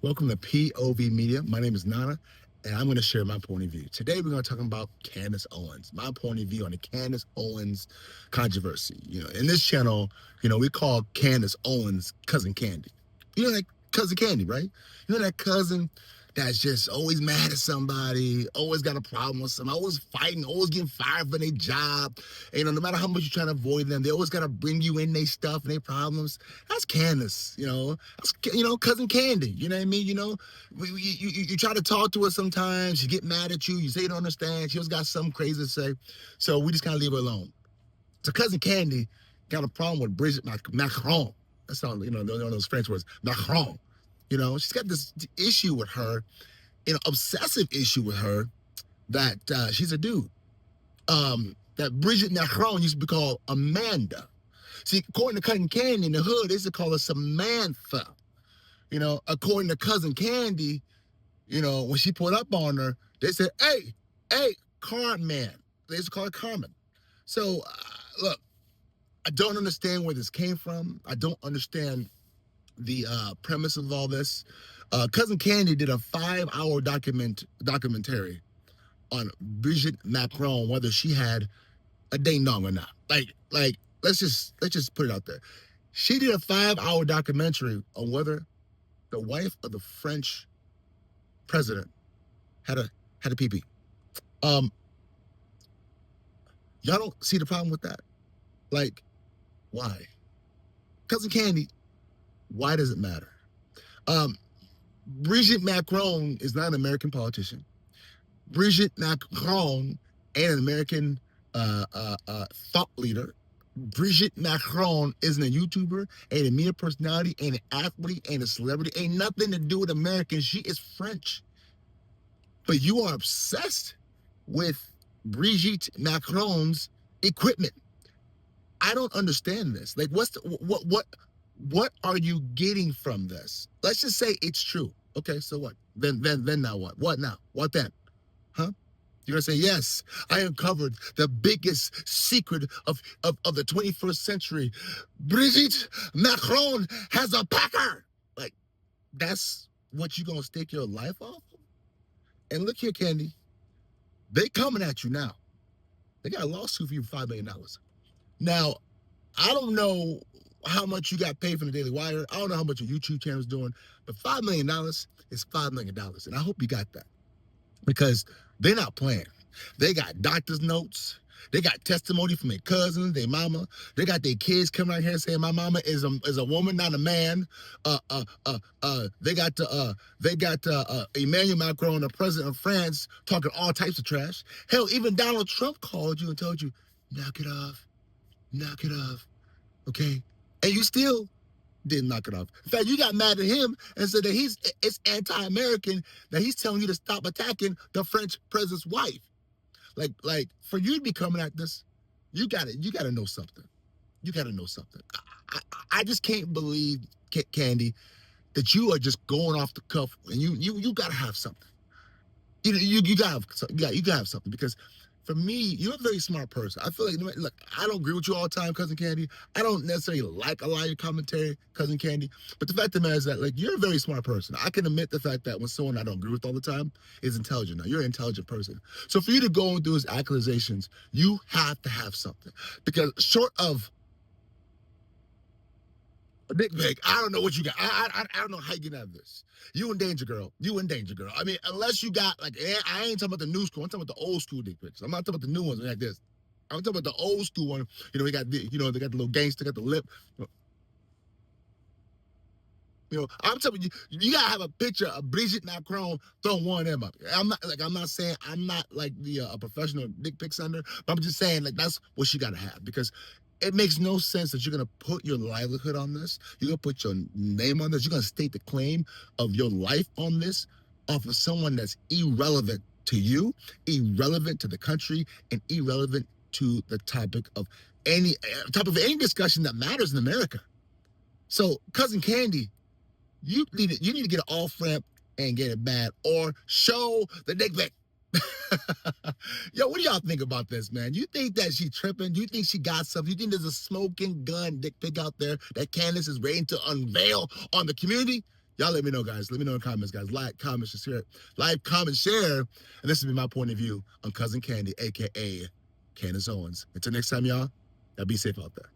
Welcome to POV Media. My name is Nana, and I'm going to share my point of view. Today, we're going to talk about Candice Owens, my point of view on the Candice Owens controversy. In this channel, we call Candice Owens Cousin Candy. You know that Cousin Candy, right? You know that cousin that's just always mad at somebody, always got a problem with somebody, always fighting, always getting fired from their job. And, no matter how much you're trying to avoid them, they always got to bring you in their stuff and their problems. That's Candace, That's, Cousin Candy, you know what I mean? You try to talk to her sometimes, she get mad at you, you say you don't understand, she always got something crazy to say. So we just kind of leave her alone. So Cousin Candy got a problem with Bridgette Macron. That's all, those French words, Macron. She's got this issue with her, obsessive issue with her, that she's a dude. That Bridgette Macron used to be called Amanda. See, according to Cousin Candy in the hood, they used to call her Samantha. According to Cousin Candy, when she put up on her, they said, hey, Carmen. They used to call her Carmen. So, look, I don't understand where this came from. I don't understand the premise of all this. Cousin Candy did a 5-hour documentary on Bridgette Macron, whether she had a ding dong or not. Like let's just put it out there. She did a 5-hour documentary on whether the wife of the French president had a pee-pee. Y'all don't see the problem with that? Like, why? Cousin Candy, why does it matter? Bridgette Macron is not an American politician. Bridgette Macron ain't an American thought leader. Bridgette Macron isn't a YouTuber, ain't a media personality, ain't an athlete, ain't a celebrity, ain't nothing to do with Americans. She is French. But you are obsessed with Bridgette Macron's equipment. I don't understand this. Like, what are you getting from this? Let's just say it's true. Okay, so what? Then now what? What now? What then? Huh? You're gonna say, yes, I uncovered the biggest secret of the 21st century. Bridgette Macron has a packer. Like, that's what you gonna stake your life off? And look here, Candy, they coming at you now. They got a lawsuit for you for $5 million. Now, I don't know how much you got paid from the Daily Wire. I don't know how much your YouTube channel is doing, but $5 million is $5 million. And I hope you got that, because they're not playing. They got doctor's notes. They got testimony from their cousins, their mama. They got their kids coming out here saying my mama is a woman, not a man. They got Emmanuel Macron, the president of France, talking all types of trash. Hell, even Donald Trump called you and told you, knock it off, okay? And you still didn't knock it off. In fact, you got mad at him and said that it's anti-American, that he's telling you to stop attacking the French president's wife. Like for you to be coming at this, you gotta know something. You gotta know something. I just can't believe, Candy, that you are just going off the cuff, and you gotta have something. You gotta have something, because for me, you're a very smart person. I feel like, look, I don't agree with you all the time, Cousin Candy. I don't necessarily like a lot of your commentary, Cousin Candy. But the fact of the matter is that, like, you're a very smart person. I can admit the fact that when someone I don't agree with all the time is intelligent. Now, you're an intelligent person. So for you to go and do his accusations, you have to have something. Because short of a dick pic, I don't know what you got. I don't know how you get out of this. You in danger, girl. You in danger, girl. I mean, unless you got, like, I ain't talking about the new school. I'm talking about the old school dick pics. I'm not talking about the new ones like this. I'm talking about the old school one. They got they got the little gangster, got the lip. I'm telling you, you gotta have a picture of Bridgette Macron throwing one of them up. I'm not saying I'm not like a professional dick pic sender, but I'm just saying, like, that's what you gotta have, because it makes no sense that you're going to put your livelihood on this. You're going to put your name on this. You're going to state the claim of your life on this off of someone that's irrelevant to you, irrelevant to the country, and irrelevant to the topic of any discussion that matters in America. So, Cousin Candy, you need to get an off ramp and get it bad, or show the dick pic. Yo, what do y'all think about this, man? You think that she tripping? Do you think she got something? You think there's a smoking gun dick pic out there that Candice is ready to unveil on the community? Y'all let me know, guys. Let me know in the comments, guys. Like, comment, share. Like, comment, share. And this has been my point of view on Cousin Candy, a.k.a. Candace Owens. Until next time, y'all be safe out there.